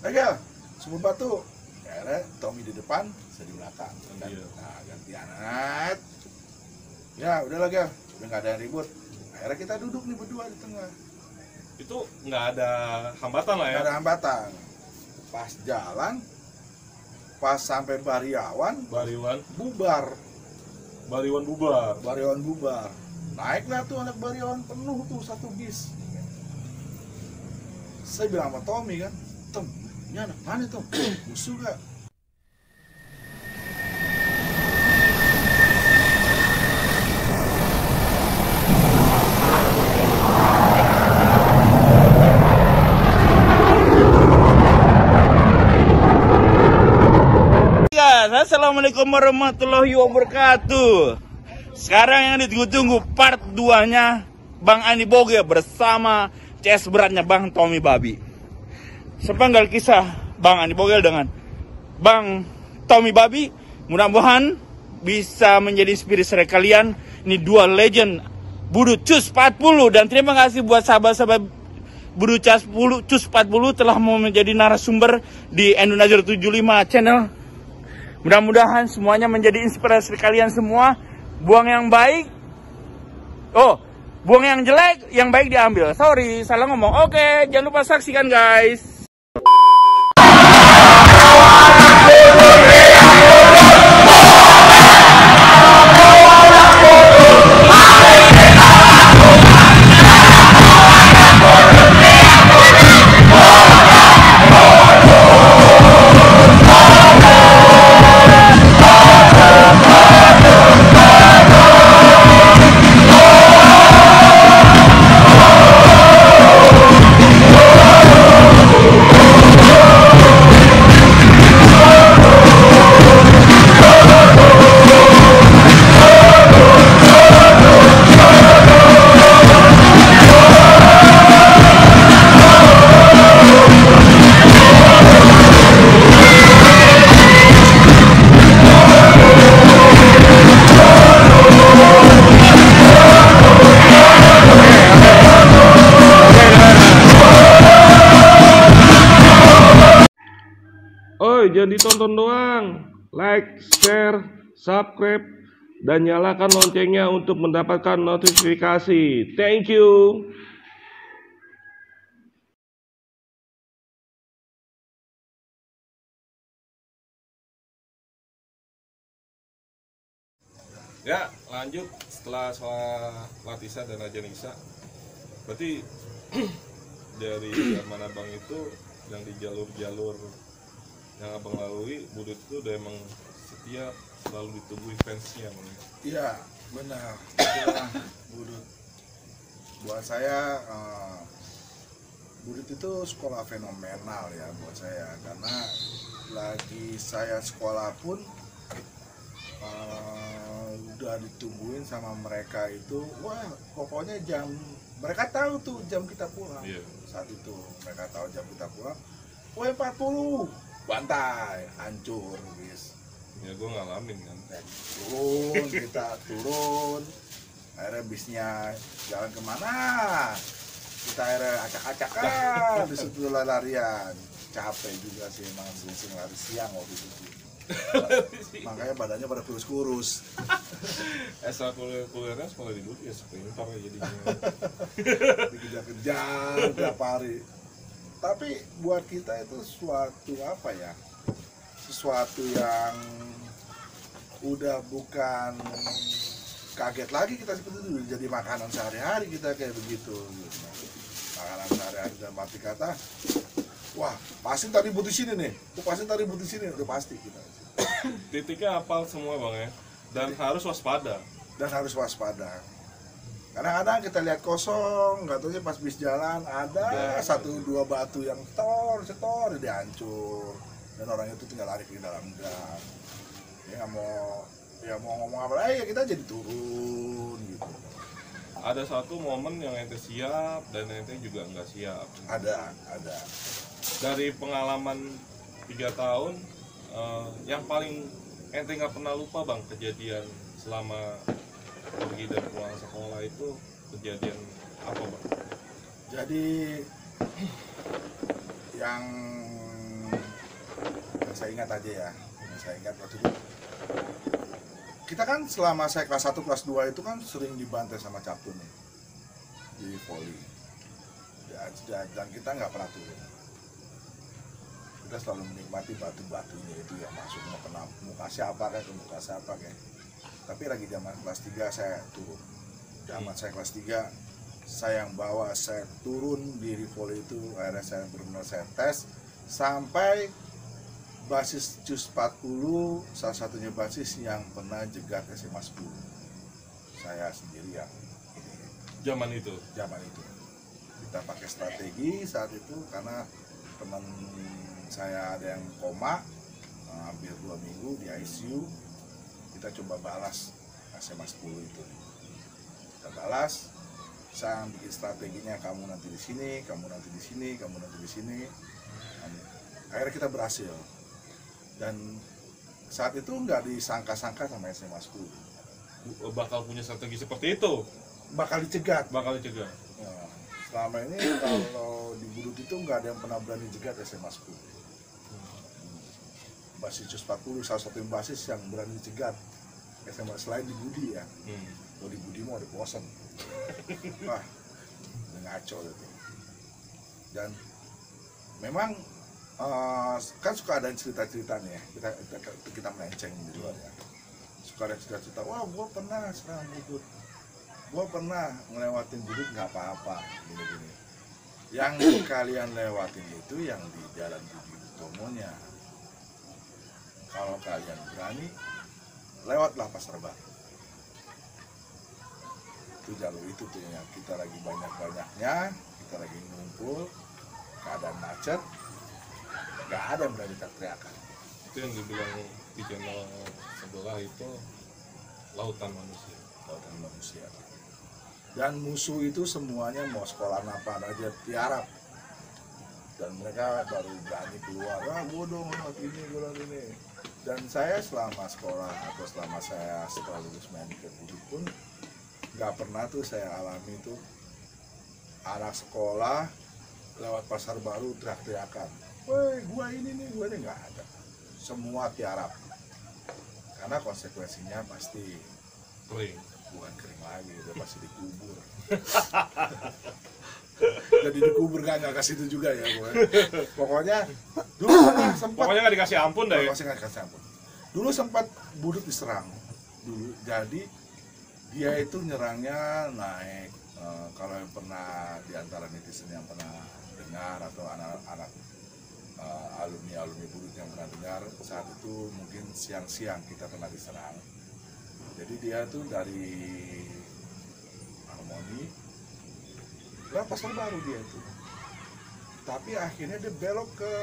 Agak sumur batu. Akhirnya Tommy di depan, saya di belakang. Iya. Nah, gantian. Ya udahlah Gel, udah nggak ada yang ribut. Akhirnya kita duduk nih berdua di tengah. Itu nggak ada hambatan lah ya? Nggak ada hambatan. Pas jalan, pas sampai Bariawan bubar. Bariawan bubar. Naiklah tuh anak Bariawan penuh tuh satu bis. Saya bilang sama Tommy kan, Tom, ini anak mana Tom? Musuh gak? Assalamualaikum warahmatullahi wabarakatuh. Sekarang yang ditunggu-tunggu part 2-nya Bang Andi Boge bersama CS beratnya Bang Tommy Babi. Sepenggal kisah Bang Andi Boge dengan Bang Tommy Babi, mudah-mudahan bisa menjadi inspirasi kalian. Ini dua legend Budu Cus 40. Dan terima kasih buat sahabat-sahabat Budu Cus 40 telah mau menjadi narasumber di Indonesia 75 channel. Mudah-mudahan semuanya menjadi inspirasi kalian semua. Buang yang baik. Buang yang jelek, yang baik diambil. Sorry, salah ngomong. Oke, jangan lupa saksikan guys. Jangan ditonton doang, like, share, subscribe, dan nyalakan loncengnya untuk mendapatkan notifikasi. Thank you. Ya, lanjut setelah sholat Isya dan Ajan Isya. Berarti dari zaman abang itu yang di jalur-jalur yang abang lalui, Budut itu udah emang setia, selalu ditungguin fansnya. Iya, benar. Itulah Budut. Buat saya, Budut itu sekolah fenomenal ya buat saya. Karena lagi saya sekolah pun udah ditungguin sama mereka itu. Wah, pokoknya mereka tahu tuh jam kita pulang. Iya. Saat itu mereka tahu jam kita pulang. Wah, 40 bantai, hancur bis. Ya gue ngalamin kan. Kita turun. Akhirnya bisnya jalan kemana? Kita akhirnya acak-acakan di situ larian. Capek juga sih emang sering lari siang waktu itu. Makanya badannya pada kurus-kurus. Kuliahnya sekolah di dulu ya sprinter ya jadinya. Dikejar-kejar tiap hari. Tapi buat kita itu suatu apa ya, sesuatu yang udah bukan kaget lagi kita seperti itu, jadi makanan sehari-hari kita kayak begitu gitu. Makanan sehari-hari dan mati kata, wah pasti tadi butuh sini nih, pasti tadi butuh sini, udah pasti kita. Titiknya hafal semua bang ya, dan harus waspada. Kadang-kadang kita lihat kosong, nggak tahu pas bis jalan ada satu dua batu yang setor dia hancur dan orang itu tinggal lari ke dalam gang. Ya mau ngomong apa lagi ya kita jadi turun gitu. Ada satu momen yang ente siap dan ente juga nggak siap. Ada. Dari pengalaman 3 tahun, yang paling ente nggak pernah lupa bang kejadian selama pergi dan pulang sekolah itu kejadian apa bang? Jadi yang saya ingat aja ya, yang saya ingat waktu itu kita kan selama saya kelas 1, kelas 2 itu kan sering dibantai sama Captun nih di volley dan kita nggak pernah turun. Kita selalu menikmati batu-batunya itu yang masuk mau kena muka siapa kayak ke muka siapa kayak. Tapi lagi zaman kelas 3 saya turun. Zaman saya kelas 3 saya yang bawa, saya turun di volley itu, akhirnya saya benar-benar saya tes sampai basis JUS 40, salah satunya basis yang pernah jegat SMA 10. Saya sendiri yang ini. Zaman itu. Kita pakai strategi saat itu karena teman saya ada yang koma, hampir 2 minggu di ICU. Kita coba balas SMA 10 itu. Kita balas, saya bikin strateginya, kamu nanti di sini, kamu nanti di sini, kamu nanti di sini. Akhirnya kita berhasil. Dan saat itu nggak disangka-sangka sama SMA 10 bakal punya strategi seperti itu, bakal dicegat. Nah, selama ini kalau di Budut itu nggak ada yang pernah berani jegat SMA 10. Basis JUS 40 salah satu yang basis yang berani dicegat SMA selain di Budi ya. Kalau di Budi mau ada bosan. Wah, ngaco itu. Dan memang kan suka ada cerita-cerita nih ya, kita melenceng di luar ya. Suka ada cerita-cerita, wah gua pernah serang Budut, gua pernah ngelewatin Budut nggak apa-apa, gini-gini. Yang kalian lewatin itu yang di Jalan Budi Utomonya. Kalau kalian berani, lewatlah Pasar Baru. Itu jalur itu tuh yang kita lagi banyak-banyaknya, kita lagi ngumpul, keadaan macet. Gak ada yang berani teriakan. Itu yang dibilang di channel sebelah itu lautan manusia. Dan musuh itu semuanya mau sekolah apa aja tiarap. Dan mereka baru berani keluar, gue dong lewat ini. Dan saya selama sekolah atau selama saya setelah lulus main ke Budut pun gak pernah tuh saya alami tuh anak sekolah lewat Pasar Baru teriak-teriakan. Woi, gua ini nggak ada. Semua tiarap. Karena konsekuensinya pasti kering. Bukan kering lagi, udah pasti dikubur. Jadi dikubur nggak ke situ juga ya, pokoknya dulu sempat. Pokoknya nggak dikasih ampun dah ya. Pokoknya nggak dikasih ampun. Dulu sempat Budut diserang. Dulu, jadi dia itu nyerangnya naik. Kalau yang pernah diantara netizen yang pernah dengar atau anak-anak alumni Budut yang pernah dengar, saat itu mungkin siang-siang kita pernah diserang. Jadi dia tuh dari Harmoni lewat Pasar Baru dia itu. Tapi akhirnya dia belok ke,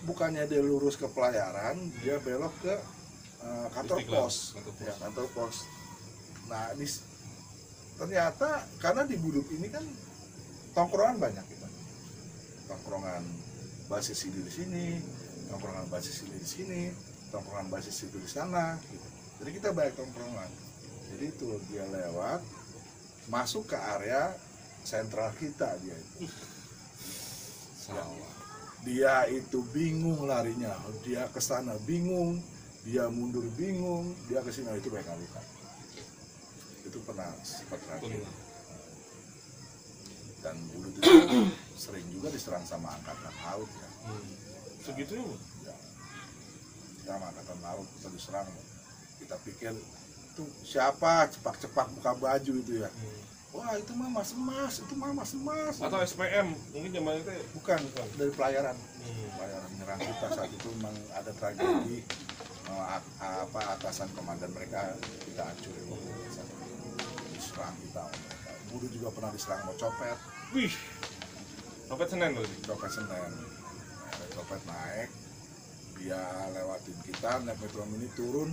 bukannya dia lurus ke Pelayaran, dia belok ke kantor pos. Ya, kantor pos. Nah, ternyata karena di Budut ini kan tongkrongan banyak gitu. Tongkrongan basis ini di sini, tongkrongan basis ini di sini, tongkrongan basis itu di sana gitu. Jadi kita banyak tongkrongan. Jadi itu dia lewat masuk ke area sentral kita dia itu. Dia itu bingung larinya, dia ke sana bingung, dia mundur bingung, dia ke sini, itu banyak luka. Itu pernah sempat lagi. Dan Budut itu sering juga diserang sama angkatan laut ya. Segitu ya. Kita sama angkatan laut kita diserang, kita pikir itu siapa cepak-cepak buka baju itu ya. Wah itu mah mas emas, itu mah mas emas. Atau SPM mungkin zaman itu bukan dari Pelayaran. Pelayaran menyerang kita saat itu memang ada tragedi, atasan komandan mereka kita hancurin, diserang kita. Budut juga pernah diserang mau copet. Wih, copet Senen loh. Copet Senen. Copet naik, dia lewatin kita, naik Metro Mini turun,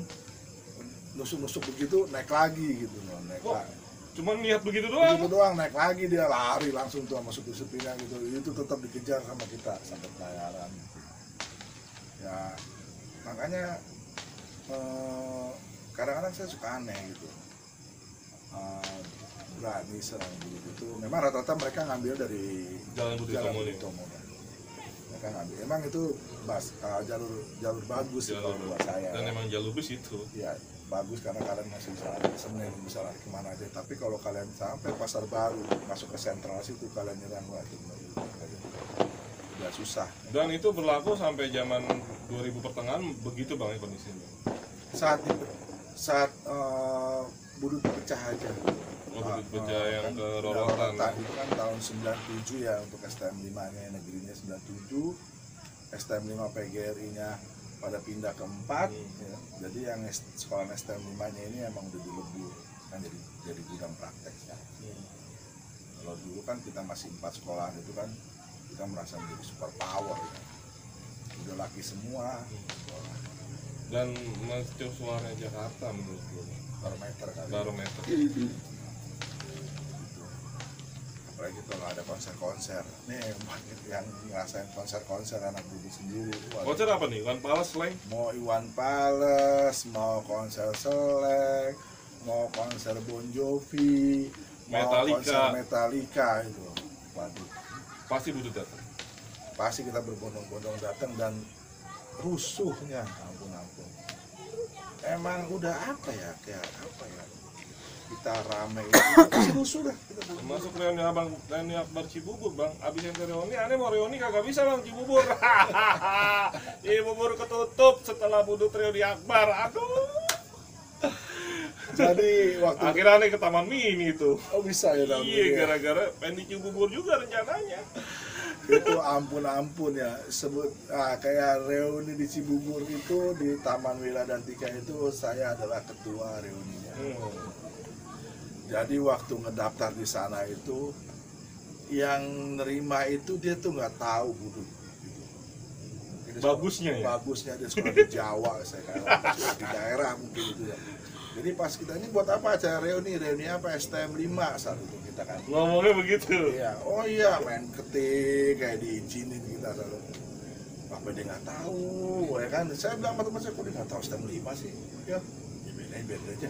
nusuk-nusuk begitu, naik lagi gitu loh, naik lagi. Cuman lihat begitu doang. Begitu doang, naik lagi dia lari langsung tuh sama supir-supirnya gitu. Itu tetap dikejar sama kita sampai Pelayaran. Ya, makanya kadang-kadang saya suka aneh gitu. Berani serang Budut itu memang rata-rata mereka ngambil dari Jalan Budi Utomo. mereka ngambil. Emang itu jalur bagus sih kalau buat saya. Dan emang jalur bus itu. Ya bagus karena kalian masih bisa lari ke Senen, bisa lari kemana aja. Tapi kalau kalian sampai Pasar Baru masuk ke sentral situ kalian nyerang lagi, udah susah. Dan itu berlaku sampai zaman 2000 pertengahan begitu bang ya kondisinya. Saat Budut pecah aja. Budut pecah yang kan ke Rorotan. itu kan tahun 97 ya untuk STM 5 nya negerinya 97, STM 5 PGRI-nya pada pindah ke 4 ya. Jadi yang sekolah STM 5 nya ini emang udah dilebur kan jadi gudang praktek ya. Kalau dulu kan kita masih 4 sekolahan itu kan kita merasa menjadi super power ya. Udah laki semua. Dan mercusuarnya Jakarta menurut gue Barometer kali. barometer. Apalagi kalau ada konser-konser nih banyak yang ngerasain konser-konser anak dulu sendiri. Waduh. Konser apa nih? One Palace Slang? Mau Iwan Fals, mau konser Selek, mau konser Bon Jovi, mau konser Metallica itu. Waduh, Pasti butuh datang. pasti kita berbondong-bondong datang dan rusuhnya ampun. Emang udah apa ya, kayak apa ya, kita rame itu pasti rusuh dah kita. Masuk reuni Akbar Cibubur bang. Abis yang reuni, aneh mau reuni kagak bisa bang Cibubur. Cibubur ketutup setelah Budut reuni Akbar. Aduh. Jadi waktu Akhirnya aneh ke Taman Mini itu. oh bisa ya dalam Iya, gara-gara pengen di Cibubur juga rencananya. itu ampun ya sebut kayak reuni di Cibubur itu di Taman Wiladantika itu saya adalah ketua reuninya. Jadi waktu ngedaftar di sana itu yang nerima itu dia tuh nggak tahu Budut gitu. Bagusnya ya? Bagusnya dia sekolah di Jawa, saya kira di daerah mungkin itu ya. Jadi pas kita ini buat apa acara reuni apa STM 5 saat itu kita kan. Ngomongnya begitu. Iya, oh iya main ketik kayak diizinin kita selalu. Apa dia nggak tahu, ya kan? Saya bilang sama teman saya, kok dia nggak tahu STM 5 sih? Ya biarin aja.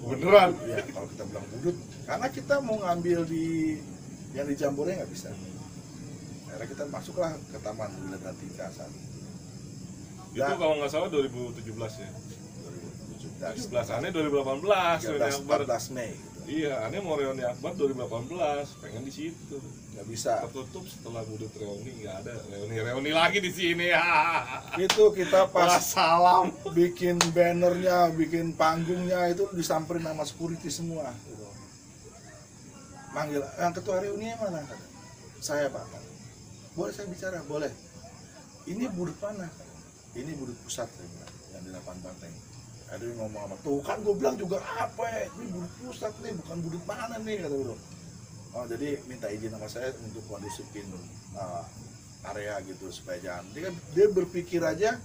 Beneran? Ya kalau kita bilang Budut, karena kita mau ngambil di yang di Jambore nggak bisa. Akhirnya kita masuklah ke Taman Wiladantika saat itu. Itu kalau nggak salah 2017 ya. 2017. 17 aneh 2018 reuni Akbar. 14 Mei gitu. Iya, aneh mau reuni Akbar 2018, pengen di situ. Nggak bisa. Tertutup setelah Budut reuni, nggak ada reuni lagi di sini. Itu kita pas salam. bikin bannernya, bikin panggungnya itu disamperin sama security semua gitu. Manggil, yang ketua reuni mana? Saya Pak. Boleh saya bicara? Boleh. Ini Budut mana? Ini Budut pusat saya bilang, yang di depan banteng. Ada yang ngomong sama, tuh kan gue bilang juga apa ya, ini Budut pusat nih, bukan Budut mana nih, kata bro. Oh jadi minta izin sama saya untuk kondisipin area gitu supaya jangan. Dia berpikir aja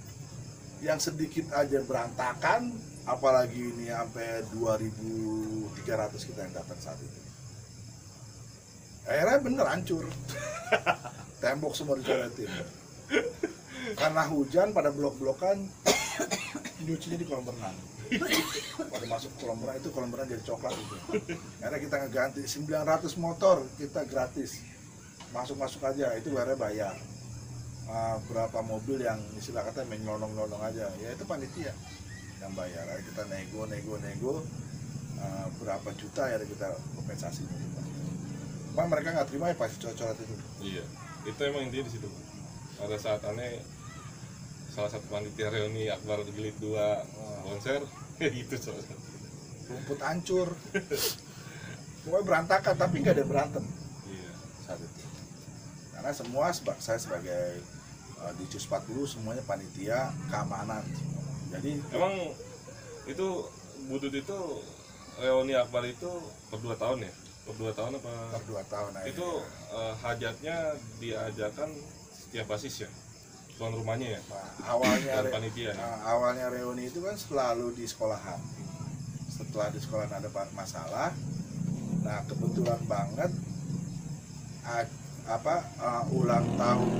yang sedikit aja berantakan, apalagi ini sampai 2.300 kita yang datang saat itu. Akhirnya bener hancur. Tembok semua dicoretin. Karena hujan pada blok-blokan nyucinya di kolam renang. Pada masuk kolam renang itu kolam renang jadi coklat itu. Karena kita ngeganti 900 motor kita gratis. Masuk-masuk aja itu akhirnya bayar. Berapa mobil yang istilah kata main nyelonong-nyelonong aja, ya itu panitia yang bayar. Akhirnya kita nego berapa juta ya kita kompensasi gitu. Bang mereka nggak terima ya pasti coret-coret itu. Iya, itu emang intinya di situ. Pada saat aneh salah satu panitia reuni Akbar Jilid 2 konser, gitu salah satu. Rumput hancur, pokoknya berantakan tapi nggak ada yang berantem. Iya. Saat itu. Karena semua saya sebagai di Cus 40 semuanya panitia keamanan. Jadi Emang itu Budut itu reuni Akbar itu per 2 tahun ya? Per 2 tahun apa? per 2 tahun aja. Itu hajatnya diadakan setiap basis ya? Tuan rumahnya ya? awalnya Dan panitia ya? awalnya reuni itu kan selalu di sekolahan. Setelah di sekolahan ada masalah, nah kebetulan banget ulang tahun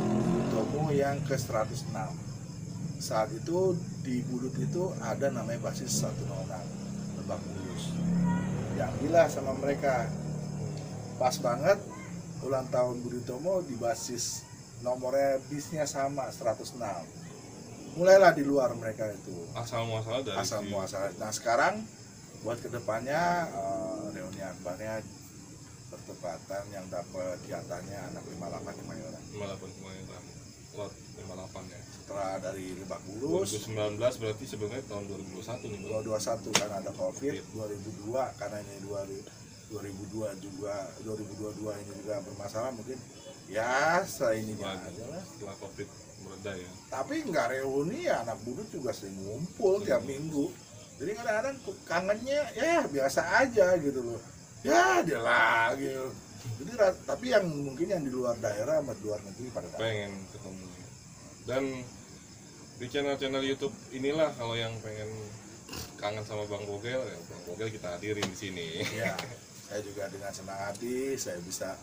Tomo yang ke 106. Saat itu di Budut itu ada namanya basis 106 Lebak Bulus. Diambillah sama mereka. Pas banget ulang tahun Budi Tomo di basis nomornya bisnya sama 106. Mulailah di luar mereka itu Asal muasal dari asal si- muasal. Nah sekarang buat kedepannya reuni akbarnya bertepatan yang dapat jatahnya anak 58 Kemayoran. 58 Kemayoran. Lot 58 ya. Setelah dari Lebak Bulus 2019 berarti sebenarnya tahun 2021 nih Bang. 2021 karena ada Covid, 2002 karena ini 2002 juga 2022 ini juga bermasalah mungkin ya seininya Waduh. aja lah. Setelah Covid mereda ya. Tapi nggak reuni ya anak budut juga sering ngumpul tiap minggu. Jadi kadang-kadang kangennya ya biasa aja gitu loh. Ya dia lagi. Jadi tapi yang mungkin yang di luar daerah sama di luar negeri pada datang. Pengen ketemu. Dan di channel-channel YouTube inilah kalau yang pengen kangen sama Bang Bogel, ya Bang Bogel kita hadirin di sini. Ya, saya juga dengan senang hati saya bisa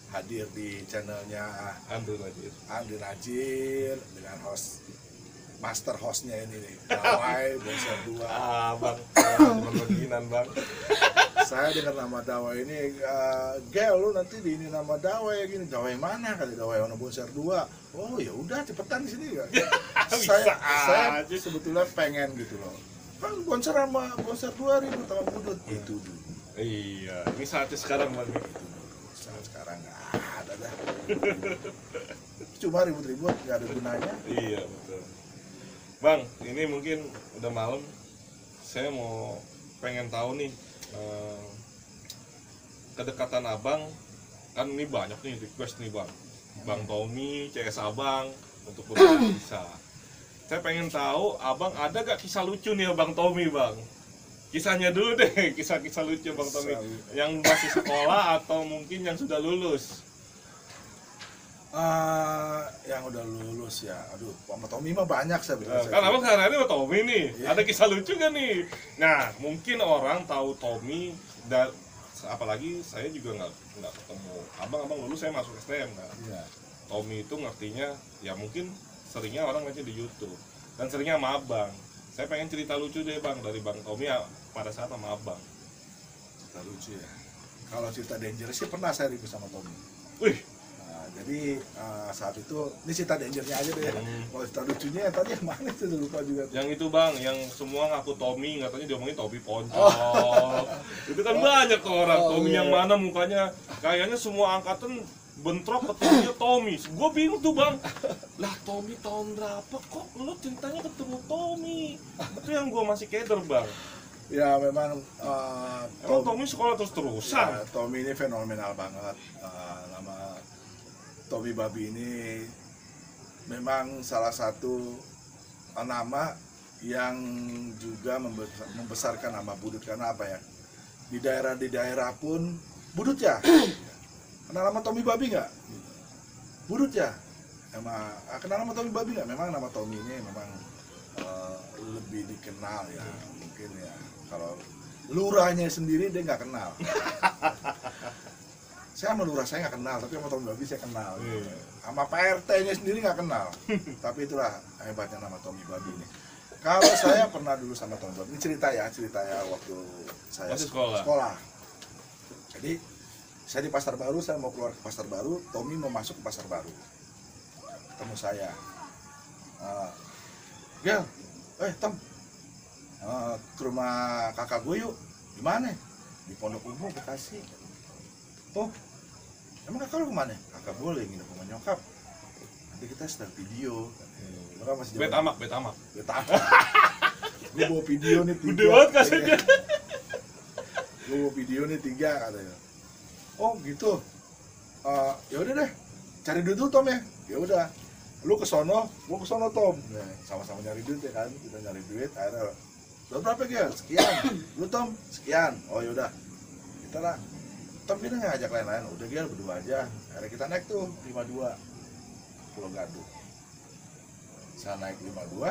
hadir di channelnya Andrew Najib. Andri Najir dengan master hostnya ini nih, Dawai Bonser 2. Bang, teman beginan Bang. Saya dengar nama Dawai ini, Gel lu nanti di ini nama Dawai gini, Dawai mana kali Dawai ono Bonser 2. Oh ya udah cepetan di sini ya. saya aja. sebetulnya pengen gitu loh. Bang Bonser sama Bonser 2 ribut sama budut itu dulu. Iya, ini saatnya sekarang Bang. Itu dulu. Sekarang nggak ada dah. Cuma ribut-ribut nggak ada gunanya. Iya betul. Bang, ini mungkin udah malam. Saya mau pengen tahu nih kedekatan abang. Kan ini banyak nih request nih Bang. Bang Tommy, CS Abang untuk berbagi kisah. Saya pengen tahu abang ada gak kisah lucu nih Bang Tommy Bang? Kisahnya dulu deh, kisah-kisah lucu Bang Tommy. Yang masih sekolah atau mungkin yang sudah lulus? Yang udah lulus ya, aduh, sama Tommy mah banyak saya bilang. Kan abang sehari-hari sama Tommy nih, Iya. ada kisah lucu gak nih? Nah, mungkin orang tahu Tommy dan apalagi saya juga nggak ketemu abang lulus saya masuk STM kan. Iya. Tommy itu ngertinya ya mungkin seringnya orang aja di YouTube dan seringnya sama abang. Saya pengen cerita lucu deh Bang dari Bang Tommy ya, pada saat sama abang. Cerita lucu ya. Kalau cerita dangerous sih pernah saya ribut sama Tommy. Wih, Nah, jadi saat itu ini cerita dangernya aja deh. Hmm. Kalau cerita lucunya tadi yang mana itu lupa juga. yang itu Bang, yang semua ngaku Tommy, katanya diomongin Tommy poncol. Itu kan banyak tuh orang. Oh, Tommy iya. yang mana mukanya kayaknya semua angkatan bentrok ketemunya Tommy. Gue bingung tuh Bang. Lah Tommy tahun berapa kok lu ceritanya ketemu Tommy? Itu yang gue masih keder Bang. Ya memang Emang Tommy sekolah terus-terusan. ya, Tommy ini fenomenal banget. Nama Tommy Babi ini memang salah satu nama yang juga membesarkan nama budut karena apa ya? Di daerah pun budut ya. Kenal nama Tommy Babi nggak? Budut ya. Emang kenal nama Tommy Babi nggak? Memang nama Tommy ini memang lebih dikenal ya. Mungkin ya kalau lurahnya sendiri dia nggak kenal. Saya sama lurah saya nggak kenal, tapi sama Tommy Babi saya kenal. Iya. Sama Pak RT-nya sendiri nggak kenal. Tapi itulah hebatnya nama Tommy Babi ini. Kalau saya pernah dulu sama Tommy Babi, ini cerita ya waktu saya Masih sekolah? sekolah. Jadi saya di Pasar Baru, saya mau keluar ke Pasar Baru, Tommy mau masuk ke Pasar Baru. Ketemu saya. Gel, Tom, ke rumah kakak gue yuk. Di mana? Di Pondok Umum Bekasi. Oh, emang kakak lu kemana? Kakak boleh nginep sama nyokap. Nanti kita start video. Lu kan masih Bet amak. Gue bawa video nih 3. Gede banget kasetnya. Gue bawa video nih 3 katanya. Oh gitu. Ya udah deh, cari duit dulu Tom ya. Ya udah. Lu ke sono, gua ke sono Tom. Nah, sama-sama nyari duit ya kan. Kita nyari duit, akhirnya lu berapa Gel? Sekian. Lu Tom, sekian. Oh yaudah. Kita lah. Tom kita nggak ngajak lain-lain. Udah Gel berdua aja. Akhirnya kita naik tuh 52 Pulau Gadung. Saya naik 52.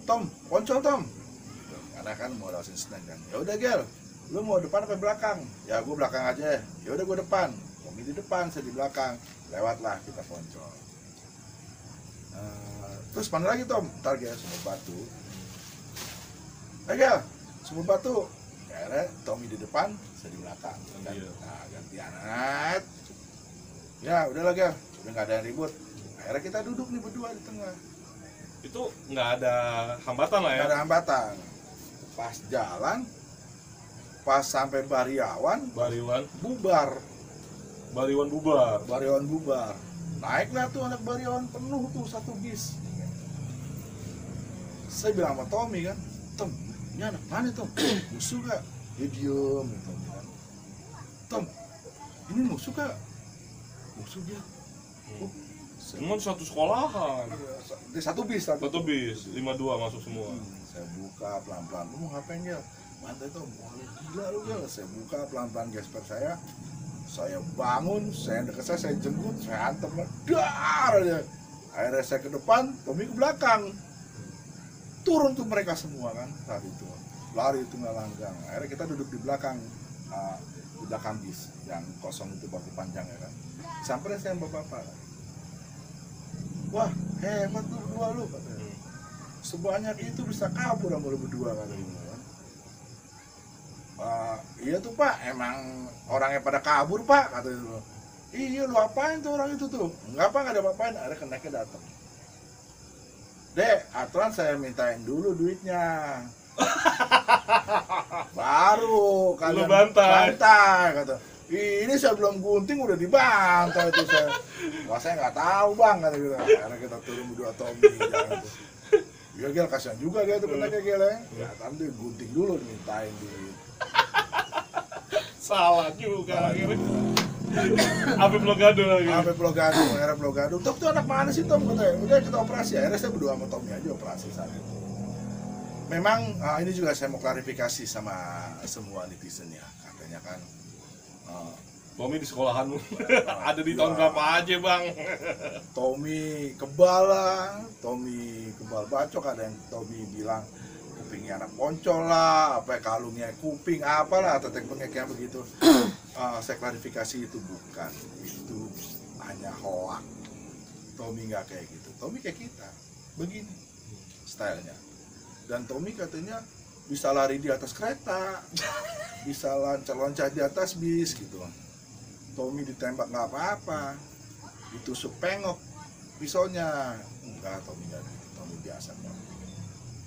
Tom, poncol Tom. Gitu. Karena kan mau lewatin Senen kan. Ya udah Gel, lu mau depan apa belakang? Ya gue belakang aja. Ya udah gue depan. Tommy di depan, saya di belakang. Lewatlah kita poncol. Terus mana lagi Tom? Ntar Gel, Sumur Batu. Gel, Sumur Batu. Akhirnya Tommy di depan, saya di belakang. Kan? Iya. Nah gantian. Ya udah lagi, udah nggak ada yang ribut. Akhirnya kita duduk nih berdua di tengah. Itu nggak ada hambatan lah ya. Nggak ada hambatan. Pas jalan, pas sampai Bariawan, Bariwan bubar. bubar. Bariawan bubar. Naiklah tuh anak Bariawan penuh tuh satu bis. Saya bilang sama Tommy kan, Tom, ini anak mana Tom? Musuh gak? Dia diem gitu kan. Tom, ini musuh gak? Musuh dia. Oh, Cuman satu sekolahan. di satu bis. Satu bis, 52 masuk semua. Saya buka pelan-pelan. Lu mau ngapain dia? Mantai Tom, wah lu gila lu gila. Saya buka pelan-pelan gesper saya. Saya bangun, saya dekat saya jemput, saya hantam, dar aja. Akhirnya saya ke depan, Tommy ke belakang. Turun tuh mereka semua kan saat itu, lari tunggal langgang. Akhirnya kita duduk di belakang bis yang kosong itu, bangku panjang ya kan. Sampai saya bapak-bapak, wah hebat lu berdua lu katanya. Sebanyak itu bisa kabur sama lu berdua katanya. Iya tuh Pak, emang orangnya pada kabur Pak katanya. Iya lu apain tuh orang itu tuh? Enggak Pak, nggak ada apa-apain. Akhirnya keneknya datang. Dek, aturan saya mintain dulu duitnya. Baru kalian bantai kata. Ini saya belum gunting udah dibantai tuh saya. Wah saya nggak tahu bang kata gitu. Karena kita turun berdua Tommy jangan tuh. Ya Gel kasihan juga dia tuh keneknya Gel ya. Ya kan dia gunting dulu dimintain duit. Salah juga akhirnya. Sampai blokade lagi. Sampai blokade, akhirnya blokade. Tom tuh anak mana sih Tom katanya? Udah kita operasi. Akhirnya saya berdua sama Tommy aja operasi saat itu. Memang ini juga saya mau klarifikasi sama semua netizen ya. Katanya kan Tommy di sekolahan lu. Ada di tahun berapa aja bang? Tommy kebal lah, Tommy kebal bacok, ada yang Tommy bilang kupingnya anak poncol lah, apa kalungnya kuping apalah, tetek bengek yang begitu. Saya klarifikasi itu bukan, itu hanya hoak. Tommy nggak kayak gitu, Tommy kayak kita, begini stylenya. Dan Tommy katanya bisa lari di atas kereta, bisa loncat-loncat di atas bis gitu. Tommy ditembak nggak apa-apa, ditusuk pengok pisaunya, enggak Tommy nggak gitu, Tommy biasa kok.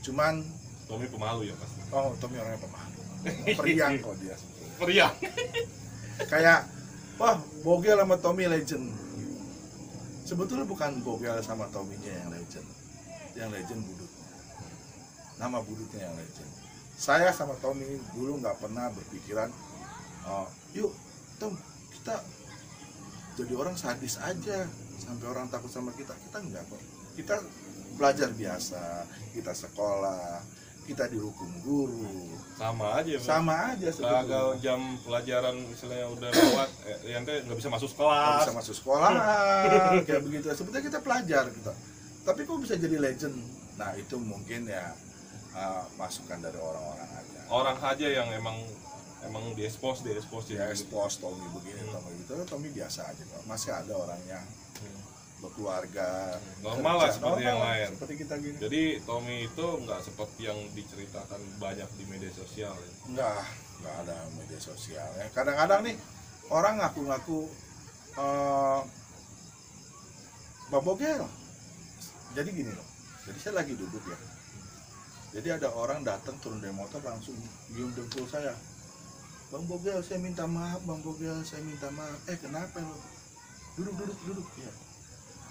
Cuman Tommy pemalu ya pasti. oh Tommy orangnya pemalu, periang kok dia. Periang. Kayak wah Bogel sama Tommy legend. Sebetulnya bukan Bogel sama Tommy-nya yang legend budutnya. Nama budutnya yang legend. Saya sama Tommy dulu nggak pernah berpikiran, yuk Tom kita jadi orang sadis aja sampai orang takut sama kita enggak kok. Kita belajar biasa, kita sekolah, kita dihukum guru, Sama aja. sama aja sebetulnya. Kalau jam pelajaran misalnya udah lewat, ente nggak bisa masuk kelas. Nggak bisa masuk sekolah kayak begitu. Sebetulnya kita pelajar kita, tapi kok bisa jadi legend? Nah itu mungkin ya masukan dari orang-orang aja. Orang aja yang emang diekspos Ya jadi expose Tommy begini, Tommy gitu, Tommy biasa aja kok. Masih ada orang yang berkeluarga, normal lah kerja, seperti yang normal, lain. seperti kita gini. Jadi Tommy itu nggak seperti yang diceritakan banyak di media sosial ya. Nggak ada media sosial ya. Kadang-kadang nih orang ngaku-ngaku Bang Bogel. Jadi gini loh. Jadi saya lagi duduk ya. Jadi ada orang datang turun dari motor langsung nyium dengkul saya. Bang Bogel, saya minta maaf, Bang Bogel, saya minta maaf. Kenapa lo? Duduk. Ya.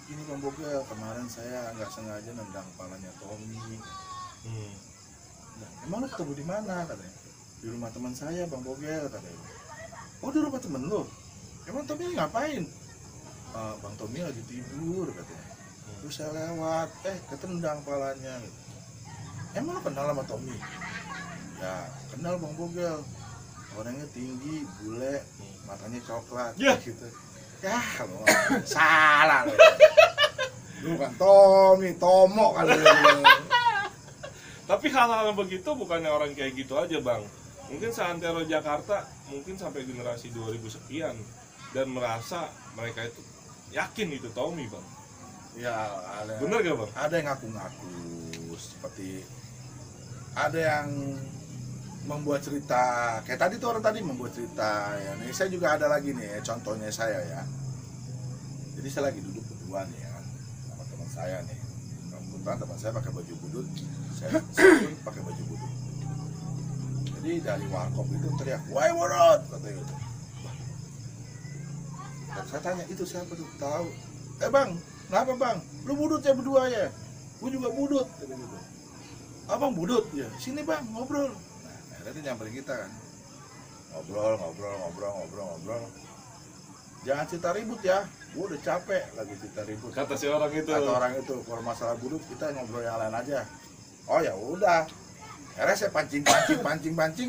Ini Bang Bogel, kemarin saya nggak sengaja nendang kepalanya Tommy. Nah, emang lo ketemu di mana katanya? Di rumah teman saya, Bang Bogel katanya. Oh di rumah temen lo? Emang Tommy ngapain? Bang Tommy lagi tidur katanya. Terus saya lewat, ketendang kepalanya. Gitu. Emang lo kenal sama Tommy? Ya kenal Bang Bogel. Orangnya tinggi, bule, matanya coklat, gitu. Ya, lo salah lo. Lu bukan Tommy, Tomo kali lo. Tapi hal-hal begitu bukannya orang kayak gitu aja bang. Mungkin seantero Jakarta, mungkin sampai generasi 2000 sekian dan merasa mereka itu yakin itu Tommy bang. Ya ada. Bener gak bang? Ada yang ngaku-ngaku seperti ada yang membuat cerita kayak tadi tuh orang tadi membuat cerita ya. Nih saya juga ada lagi nih contohnya saya ya. Jadi saya lagi duduk berdua nih ya kan, sama teman saya nih. Kebetulan teman saya pakai baju budut, saya pun pakai baju budut. Jadi dari warkop itu teriak, "Woi Borot!" katanya gitu. Dan saya tanya, itu siapa tuh? Tahu? Bang, kenapa bang? Lu budut ya berdua ya? Gue juga budut. Gitu. Abang budut? Ya, sini bang, ngobrol. Nah, akhirnya dia nyamperin kita kan. Ngobrol. Jangan cerita ribut ya, gue udah capek lagi cerita ribut. Kata si orang itu. Kata orang itu, kalau masalah budut kita ngobrol yang lain aja. Oh ya udah. Akhirnya saya pancing,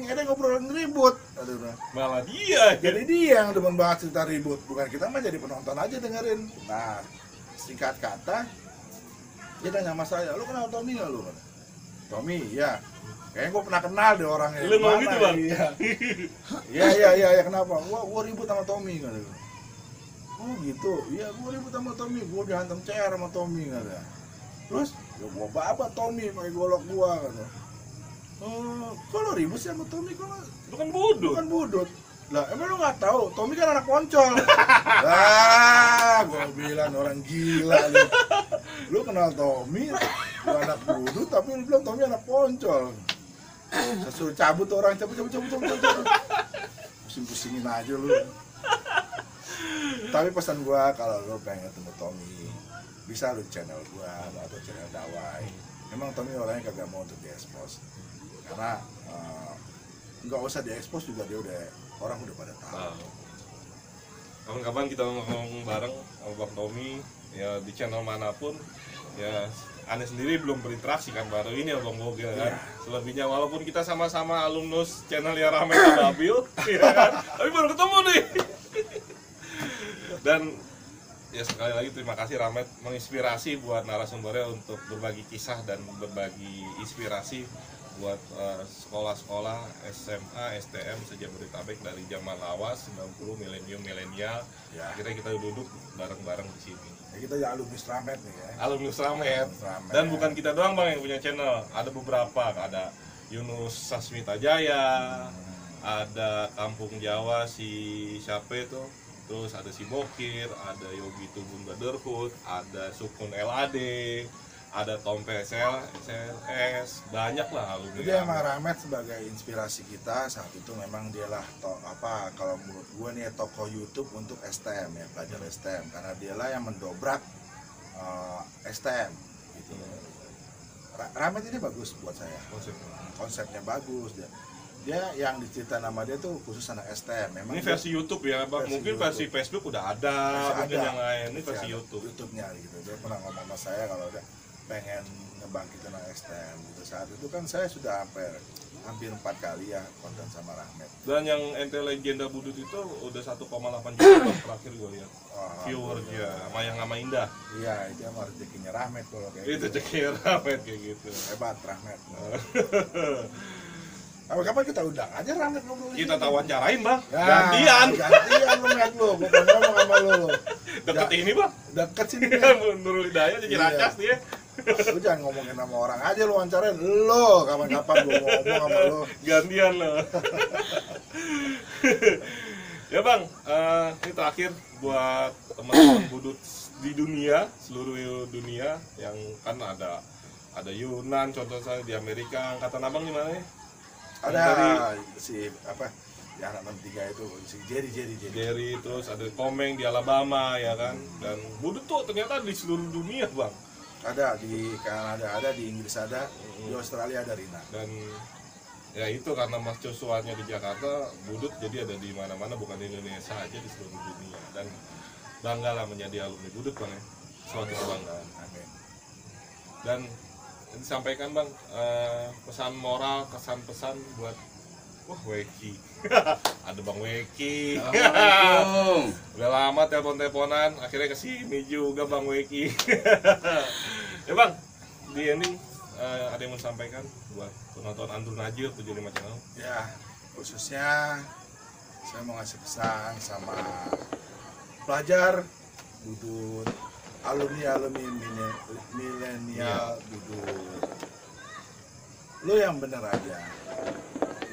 dia ngobrol ribut. Aduh, Malah dia. jadi dia yang demen banget cerita ribut, bukan kita mah jadi penonton aja dengerin. Nah, singkat kata, dia tanya sama saya, "Lu kenal Tommy nggak lu?" Tommy, ya. Kayaknya gue pernah kenal deh orangnya. Lu mau gitu bang? Iya, kenapa? Gua ribut sama Tommy kan. Oh gitu, iya gue ribut sama Tommy, gue dihantam CR sama Tommy kan. Terus, ya gue babat Tommy pakai golok gua kan. Oh, kok lo ribut sih sama Tommy? Itu kan bodoh. Bukan budut. Lah, emang lu nggak tahu? Tommy kan anak poncol. Lah, gua bilang orang gila lu. Lu kenal Tommy, lu anak budut, tapi lu bilang Tommy anak poncol. Saya suruh cabut orang, cabut. Pusing-pusingin aja lu. Tapi pesan gua, kalau lu pengen ketemu Tommy, bisa lu di channel gua atau channel Dawai. Memang Tommy orangnya kagak mau untuk diekspos. Karena nggak usah diekspos juga dia orang udah pada tahu. Kapan-kapan kita ngomong bareng sama Bang Tommy ya di channel manapun ya. Aneh sendiri belum berinteraksi kan baru ini ya Bang Gogel kan. Selebihnya walaupun kita sama-sama alumnus channel ya Ramet Ababil ya kan? Tapi baru ketemu nih. Dan ya sekali lagi terima kasih Ramet menginspirasi buat narasumbernya untuk berbagi kisah dan berbagi inspirasi buat sekolah-sekolah SMA, STM sejabodetabek dari zaman lawas 90 milenial. Ya. Akhirnya kita duduk bareng-bareng di sini. Ya, kita ya alumnus Ramet nih ya. Alumnus Ramet. Dan bukan kita doang Bang yang punya channel. Ada beberapa, ada Yunus Sasmita Jaya, ada Kampung Jawa si siapa itu, terus ada si Bokir, ada Yogi Tubun Brotherhood, ada Sukun LAD, ada Tom PSLS, banyak lah alumni. Jadi emang Ramet sebagai inspirasi kita saat itu memang dialah kalau menurut gue nih tokoh YouTube untuk STM ya, pelajar STM, karena dialah yang mendobrak STM gitu. Ramet ini bagus buat saya. Konsepnya bagus dia yang dicipta nama dia tuh khusus anak STM. Memang ini versi YouTube ya Bang, mungkin versi Facebook udah ada, mungkin yang lain. Ini versi YouTube-nya gitu. Dia pernah ngomong sama saya kalau udah pengen ngebangkitin anak STM gitu. Saat itu kan saya sudah hampir 4 kali ya konten sama Ramet. Dan yang ente legenda budut itu udah 1,8 juta terakhir gue lihat viewersnya sama yang nama Indah. Iya, itu emang rezekinya Ramet kalau kayak itu rezekinya Ramet kayak gitu. Hebat Ramet. Kapan kita undang aja Ramet ngobrol. Kita wawancarain Bang. Gantian lu Met lu. Gua pengen ngomong sama lu. Deket ini Bang. Deket sini. Nurul Hidayah jadi Racas dia. Lu jangan ngomongin sama orang aja, lu wawancarain lo kapan-kapan gua mau ngomong sama lu. Gantian lo. Ya Bang, ini terakhir buat teman-teman budut di dunia, seluruh dunia yang kan ada Yunan, contoh saya di Amerika. Angkatan Abang di mana ya? Ada si apa? Ya anak 63 itu si Jerry, terus ada Komeng di Alabama ya kan. Dan budut tuh ternyata di seluruh dunia Bang. Ada di Kanada, ada di Inggris, ada di Australia, ada Rina. Dan ya itu karena Mas Joshua-nya di Jakarta, budut jadi ada di mana-mana, bukan di Indonesia aja, di seluruh dunia. Dan banggalah menjadi alumni budut Bang ya. Suatu kebanggaan. Amin. Dan disampaikan Bang pesan moral, kesan-pesan buat Weki. Ada Bang Weki. Udah lama telepon-teleponan, akhirnya kesini juga Bang Weki. Ya Bang, di ending ada yang mau sampaikan buat penonton Andrew Najir 75 channel? Ya, khususnya saya mau ngasih pesan sama pelajar budut, alumni milenial budut. Lu yang bener aja,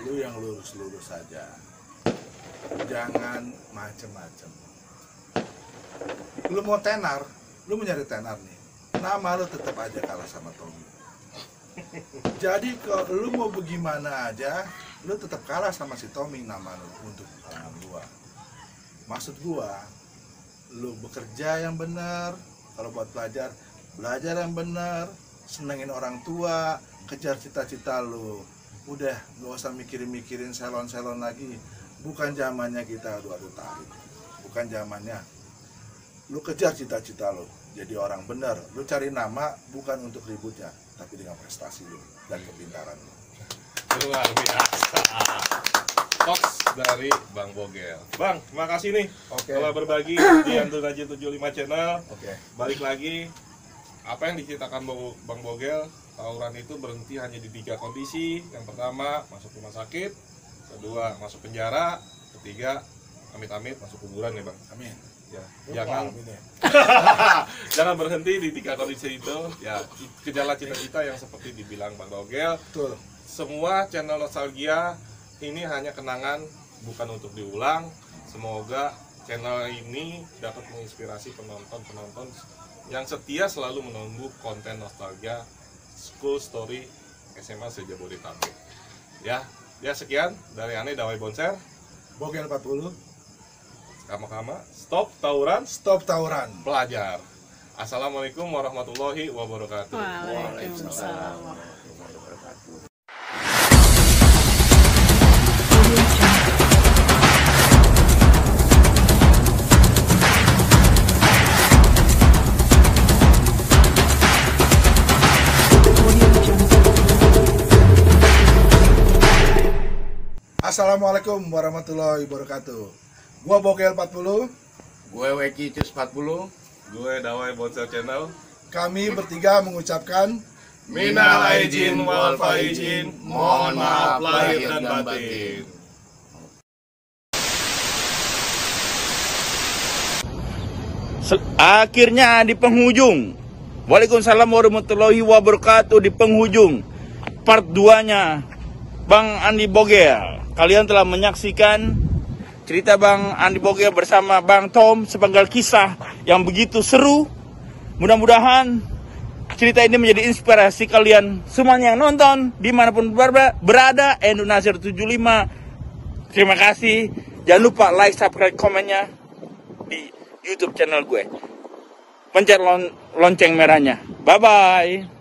lu yang lurus-lurus saja, jangan macem-macem. Lu mau tenar, lu mau nyari tenar nih, nama lu tetap aja kalah sama Tommy. Jadi kalau lu mau bagaimana aja, lu tetap kalah sama si Tommy nama lu untuk gua. Maksud gua, lu bekerja yang benar, kalau buat belajar yang benar, senengin orang tua, kejar cita-cita lu. Udah, gak usah mikirin selon-selon lagi. Bukan zamannya kita adu-adu tarik. Bukan zamannya. Lu kejar cita-cita lu, jadi orang benar. Lu cari nama bukan untuk ributnya, tapi dengan prestasi lu dan kepintaran lu. Luar biasa. Talks dari Bang Bogel. Bang, terima kasih nih telah berbagi di Andul Najib 75 channel. Balik lagi, apa yang diceritakan Bang Bogel, tawuran itu berhenti hanya di 3 kondisi. Yang pertama, masuk rumah sakit. Kedua, masuk penjara. Ketiga, amit-amit masuk kuburan ya Bang. Amin. Ya, jangan berhenti di 3 kondisi itu. Ya, kejarlah cita-cita yang seperti dibilang Bang Bogel. Betul. Semua channel nostalgia ini hanya kenangan, bukan untuk diulang. Semoga channel ini dapat menginspirasi penonton-penonton yang setia selalu menunggu konten nostalgia School Story SMA se-Jabodetabek. Ya sekian dari Ane Dawai Bonser, Bogel 40. Kama-kama, stop tawuran, pelajar. Assalamualaikum warahmatullahi wabarakatuh. Waalaikumsalam. Assalamualaikum warahmatullahi wabarakatuh. Gua Bogel 40. Gue Weki Cus 40. Gue Dawai Bonser Channel. Kami bertiga mengucapkan Minal aidin wal faizin, mohon maaf lahir dan batin. Akhirnya di penghujung. Waalaikumsalam warahmatullahi wabarakatuh. Di penghujung part 2-nya Bang Andi Bogel. Kalian telah menyaksikan cerita Bang Andi Bogel bersama Bang Tom, sepenggal kisah yang begitu seru. Mudah-mudahan cerita ini menjadi inspirasi kalian semuanya yang nonton dimanapun berada. Andul Najib 75. Terima kasih. Jangan lupa like, subscribe, komennya di YouTube channel gue. Pencet lonceng merahnya. Bye-bye.